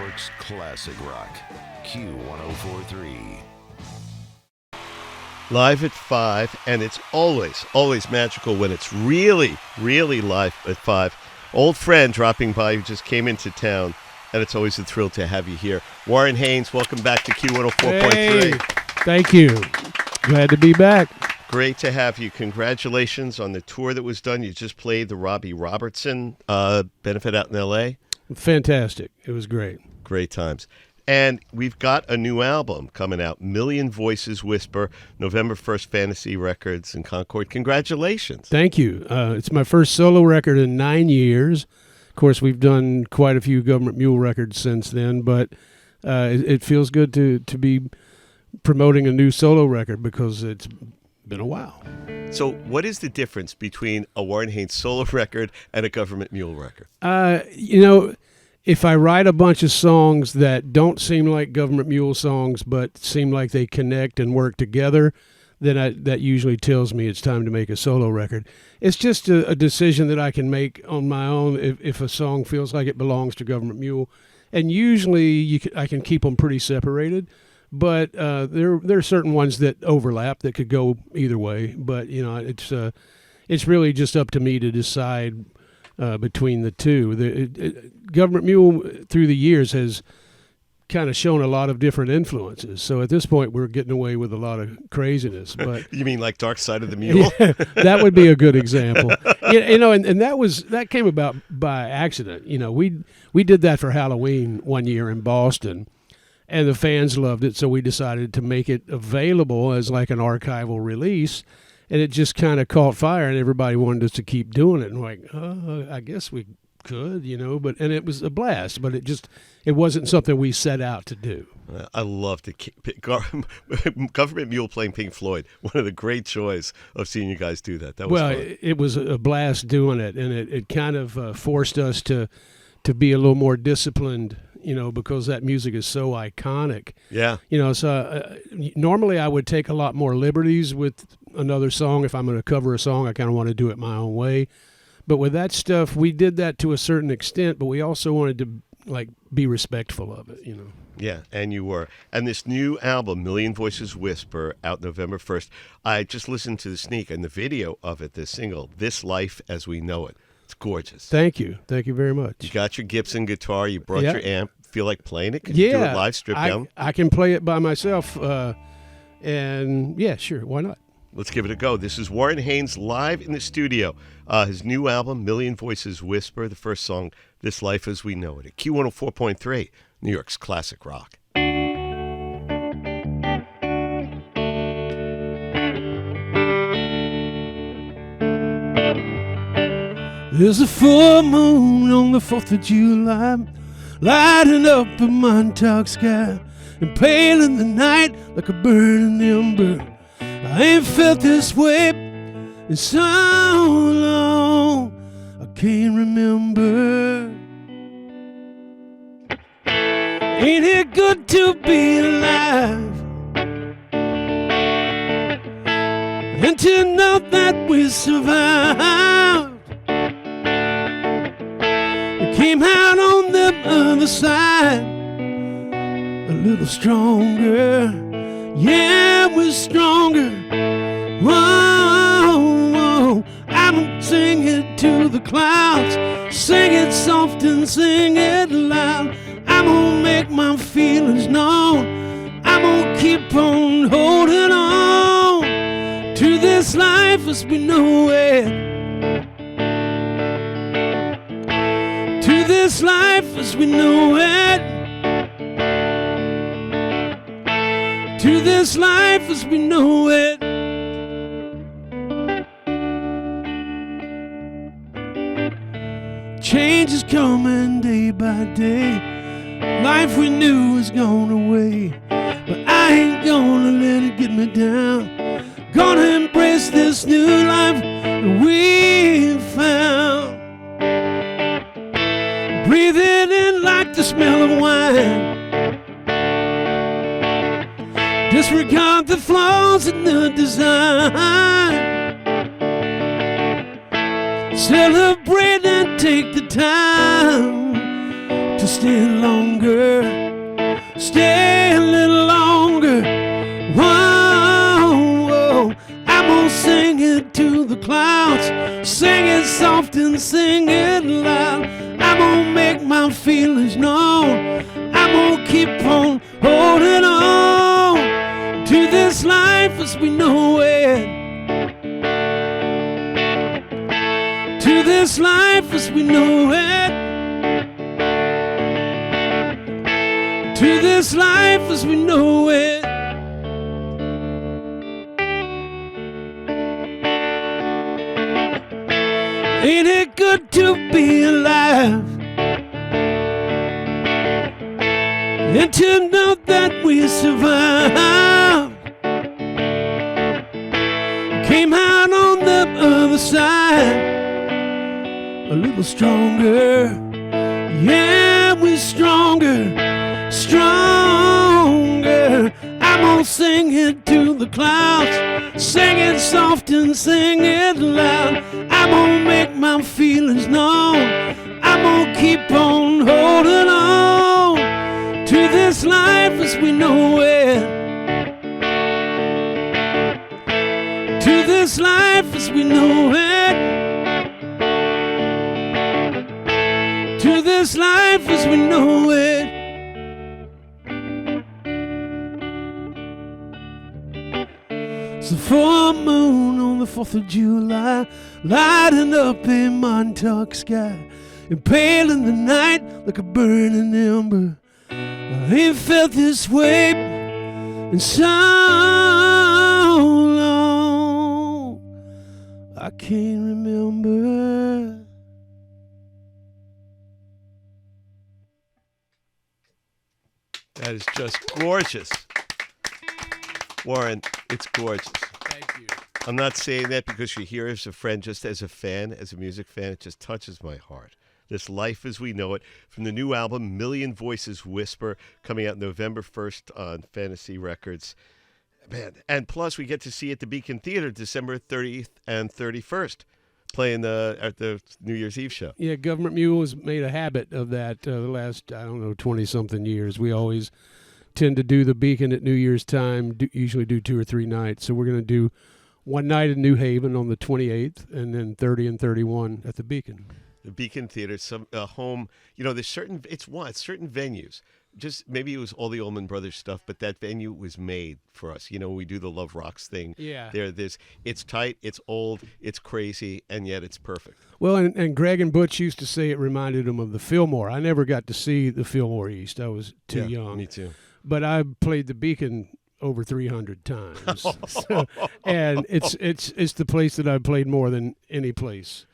York's classic rock, Q1043. Live at 5, and it's always magical when it's really live at 5. Old friend dropping by who just came into town, and it's always a thrill to have you here. Warren Haynes, welcome back to Q104.3. Hey, thank you. Glad to be back. Great to have you. Congratulations on the tour that was done. You just played the Robbie Robertson benefit out in L.A. Fantastic. It was great. Great times. And we've got a new album coming out, Million Voices Whisper, November 1st, Fantasy Records in Concord. Congratulations. Thank you. It's my first solo record in 9 years. Of course, we've done quite a few Gov't Mule records since then, but it feels good to be promoting a new solo record because it's been a while. So what is the difference between a Warren Haynes solo record and a Gov't Mule record? If I write a bunch of songs that don't seem like Gov't Mule songs but seem like they connect and work together, then that usually tells me it's time to make a solo record. It's just a decision that I can make on my own if a song feels like it belongs to Gov't Mule. And usually I can keep them pretty separated, but there are certain ones that overlap that could go either way. But it's really just up to me to decide between the two. Gov't Mule through the years has kind of shown a lot of different influences. So at this point, we're getting away with a lot of craziness. But you mean like Dark Side of the Mule? Yeah, that would be a good example. And that came about by accident. We did that for Halloween one year in Boston, and the fans loved it. So we decided to make it available as like an archival release. And it just kind of caught fire, and everybody wanted us to keep doing it. And we're like, I guess we could, and it was a blast, but it wasn't something we set out to do. I love to Gov't Mule playing Pink Floyd. One of the great joys of seeing you guys do that. That was fun. It was a blast doing it, and it kind of forced us to be a little more disciplined, because that music is so iconic. Yeah. So normally I would take a lot more liberties with another song. If I'm going to cover a song, I kind of want to do it my own way. But with that stuff, we did that to a certain extent, but we also wanted to be respectful of it, Yeah, and you were. And this new album, Million Voices Whisper, out November 1st, I just listened to the sneak and the video of it, the single, This Life as We Know It. It's gorgeous. Thank you. Thank you very much. You got your Gibson guitar. You brought your amp. Feel like playing it? Can you do it live, strip down? I can play it by myself. And, yeah, sure. Why not? Let's give it a go. This is Warren Haynes live in the studio. His new album, Million Voices Whisper, the first song, This Life as We Know It, at Q104.3, New York's classic rock. There's a full moon on the 4th of July, lighting up a Montauk sky, and pale in the night like a burning ember. I ain't felt this way in so long, I can't remember. Ain't it good to be alive, and to know that we survived? We came out on the other side a little stronger. Yeah, we're stronger. Whoa, whoa. I'm singing to the clouds. Sing it soft and sing it loud. I'm gonna make my feelings known. I'm gonna keep on holding on to this life as we know it. To this life as we know it. To this life as we know it. Change is coming day by day. Life we knew was gone away, but I ain't gonna let it get me down. Gonna embrace this new life that we found. Breathe it in like the smell of wine. Disregard the flaws in the design. Celebrate and take the time to So stay longer, stay a little longer. Whoa, whoa. I'm gonna sing it to the clouds, sing it soft and sing it loud. I'm gonna make my feelings known. I'm gonna keep on holding on to this life as we know it. To this life as we know it. To this life as we know it. Ain't it good to be alive? And to know that we survived. Came out on the other side a little stronger. Yeah, we're stronger, stronger. I'm gonna sing it to the clouds, sing it soft and sing it loud. I'm gonna make my feelings known. I'm gonna keep on holding on to this life as we know it. To this life as we know it. To this life as we know it. It's the full moon on the 4th of July, lighting up a Montauk sky, impaling the night like a burning ember. I ain't felt this way in so long, I can't remember. That is just gorgeous. Warren, it's gorgeous. Thank you. I'm not saying that because you're here as a friend, just as a fan, as a music fan. It just touches my heart. This Life as We Know It, from the new album, Million Voices Whisper, coming out November 1st on Fantasy Records. Man, and plus we get to see at the Beacon Theater December 30th and 31st, playing at the New Year's Eve show. Yeah, Gov't Mule has made a habit of that the last, 20-something years. We always tend to do the Beacon at New Year's time, usually do 2 or 3 nights. So we're going to do one night in New Haven on the 28th, and then 30 and 31 at the Beacon. The Beacon Theater, some home. There's certain certain venues. Just maybe it was all the Allman Brothers stuff, but that venue was made for us. We do the Love Rocks thing. Yeah. It's tight, it's old, it's crazy, and yet it's perfect. Well, and Greg and Butch used to say it reminded them of the Fillmore. I never got to see the Fillmore East. I was too young. Me too. But I played the Beacon over 300 times. And it's the place that I've played more than any place.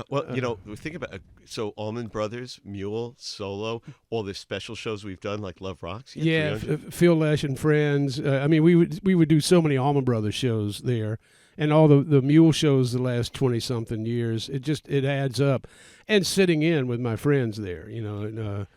Well, think about it. So Allman Brothers, Mule, Solo, all the special shows we've done, like Love Rocks. Yeah, Phil Lesh and Friends. We would do so many Allman Brothers shows there, and all the Mule shows the last 20-something years. It adds up, and sitting in with my friends there, and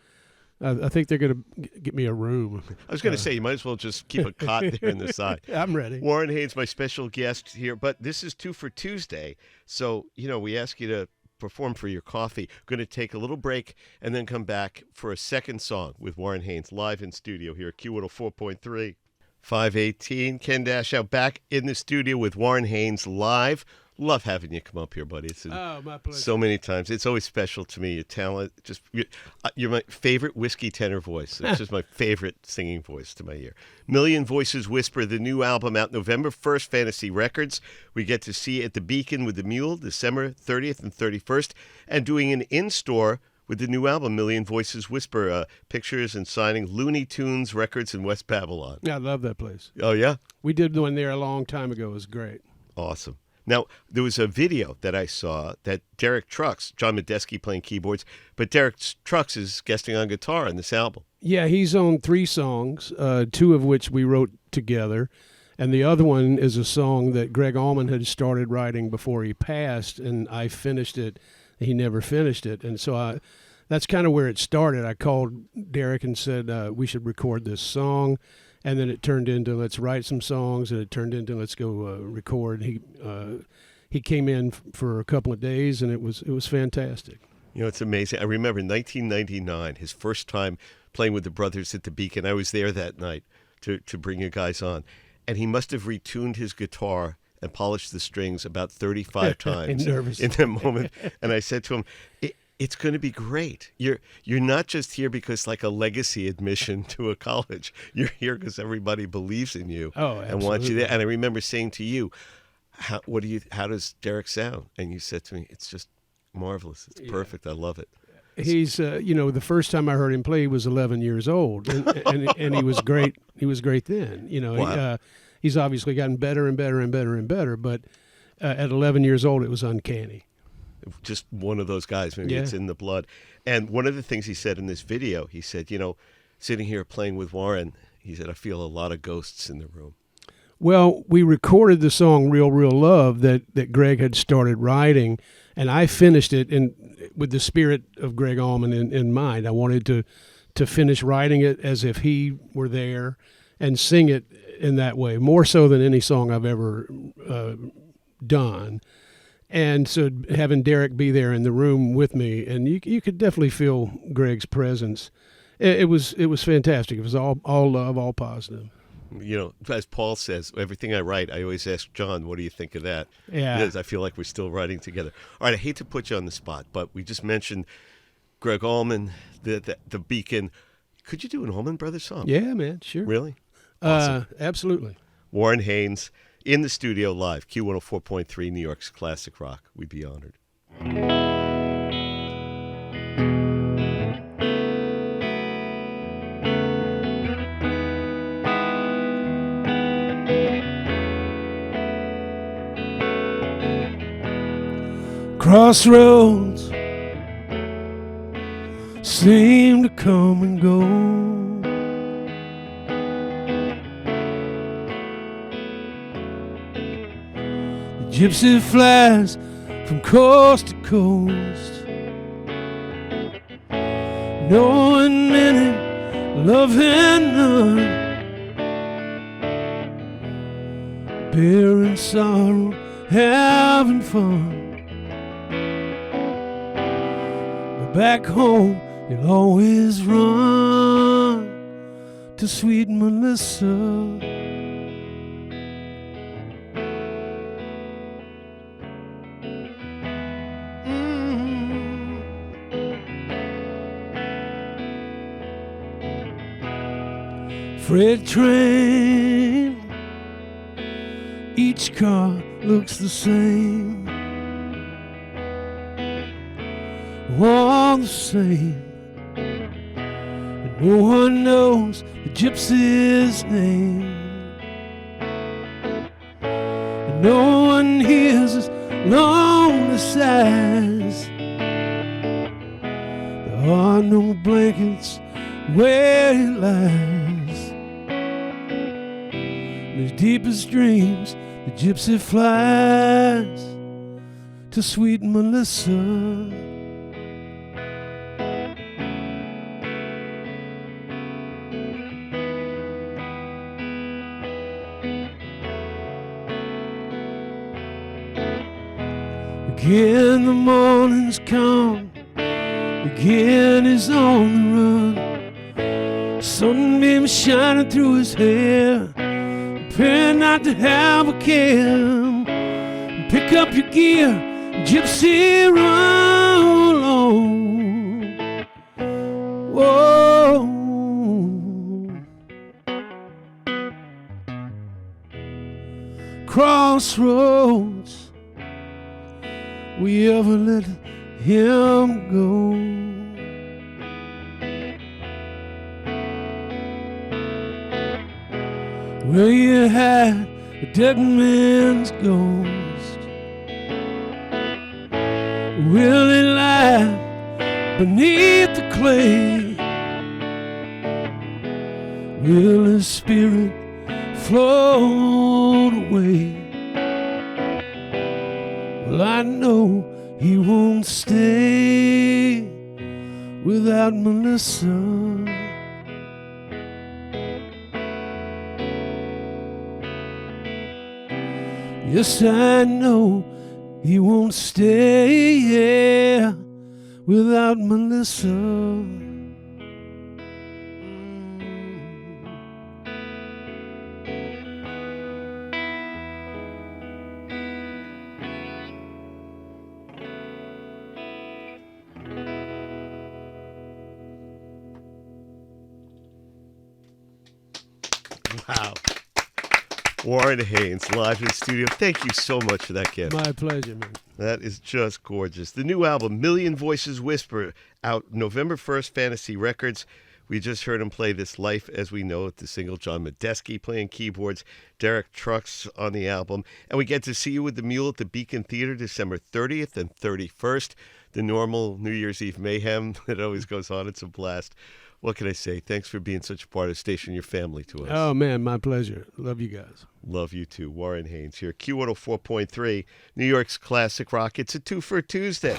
I think they're going to get me a room. I was going to say, you might as well just keep a cot there in the side. I'm ready. Warren Haynes, my special guest here. But this is 2 for Tuesday. So, we ask you to perform for your coffee. Going to take a little break and then come back for a second song with Warren Haynes live in studio here at Q104.3. 518. Ken Dash out back in the studio with Warren Haynes live. Love having you come up here, buddy. My pleasure. So many times. It's always special to me. Your talent, you're my favorite whiskey tenor voice. It's just my favorite singing voice to my ear. Million Voices Whisper, the new album out November 1st, Fantasy Records. We get to see it at the Beacon with the Mule, December 30th and 31st, and doing an in-store with the new album, Million Voices Whisper, pictures and signing, Looney Tunes Records in West Babylon. Yeah, I love that place. Oh, yeah? We did one there a long time ago. It was great. Awesome. Now, there was a video that I saw that Derek Trucks, John Medeski playing keyboards, but Derek Trucks is guesting on guitar in this album. Yeah, he's on 3 songs, 2 of which we wrote together. And the other one is a song that Greg Allman had started writing before he passed, and I finished it. He never finished it. And so that's kind of where it started. I called Derek and said we should record this song. And then it turned into let's write some songs, and it turned into let's go record. He came in for a couple of days, and it was fantastic. You know, it's amazing. I remember 1999, his first time playing with the brothers at the Beacon. I was there that night to bring you guys on. And he must have retuned his guitar and polished the strings about 35 times Nervous. in that moment. And I said to him, it's going to be great. You're not just here because like a legacy admission to a college. You're here because everybody believes in you and wants you there. And I remember saying to you, how does Derek sound? And you said to me, it's just marvelous. It's perfect. I love it. He's, the first time I heard him play, he was 11 years old, and he was great. He was great then. Wow. He's obviously gotten better and better and better and better. But at 11 years old, it was uncanny. Just one of those guys. Maybe it's in the blood. And one of the things he said in this video, he said, sitting here playing with Warren, he said, I feel a lot of ghosts in the room. Well, we recorded the song "Real, Real Love" that Greg had started writing, and I finished it with the spirit of Greg Allman in mind. I wanted to finish writing it as if he were there and sing it in that way, more so than any song I've ever done. And so having Derek be there in the room with me, and you could definitely feel Greg's presence. It was fantastic. It was all love, all positive. As Paul says, everything I write, I always ask John, what do you think of that? Yeah. Because I feel like we're still writing together. All right, I hate to put you on the spot, but we just mentioned Greg Allman, the Beacon. Could you do an Allman Brothers song? Yeah, man, sure. Really? Awesome. Absolutely. Warren Haynes in the studio live, Q104.3, New York's Classic Rock. We'd be honored. Crossroads seem to come and go. The gypsy flies from coast to coast, knowing many, loving none, bearing sorrow, having fun. Back home, you'll always run to sweet Melissa. Freight train, each car looks the same. All the same, and no one knows the gypsy's name, and no one hears his lonely sighs. There are no blankets where he lies. In his deepest dreams, the gypsy flies to sweet Melissa. Again the morning's come, again he's on the run. Sunbeams shining through his hair, prepare not to have a care. Pick up your gear, gypsy, run along. Whoa. Crossroads, we ever let him go? Where you hide a dead man's ghost? Will he lie beneath the clay? Will his spirit float away? Well, I know he won't stay without Melissa. Yes, I know he won't stay without Melissa. Wow. Warren Haynes, live in the studio. Thank you so much for that gift. My pleasure, man. That is just gorgeous. The new album, Million Voices Whisper, out November 1st, Fantasy Records. We just heard him play This Life As We Know It, the single. John Medeski playing keyboards, Derek Trucks on the album. And we get to see you with the Mule at the Beacon Theater December 30th and 31st. The normal New Year's Eve mayhem that always goes on. It's a blast. What can I say? Thanks for being such a part of the station, your family to us. Oh, man, my pleasure. Love you guys. Love you too. Warren Haynes here. Q104.3, New York's classic rock. It's a two for Tuesday.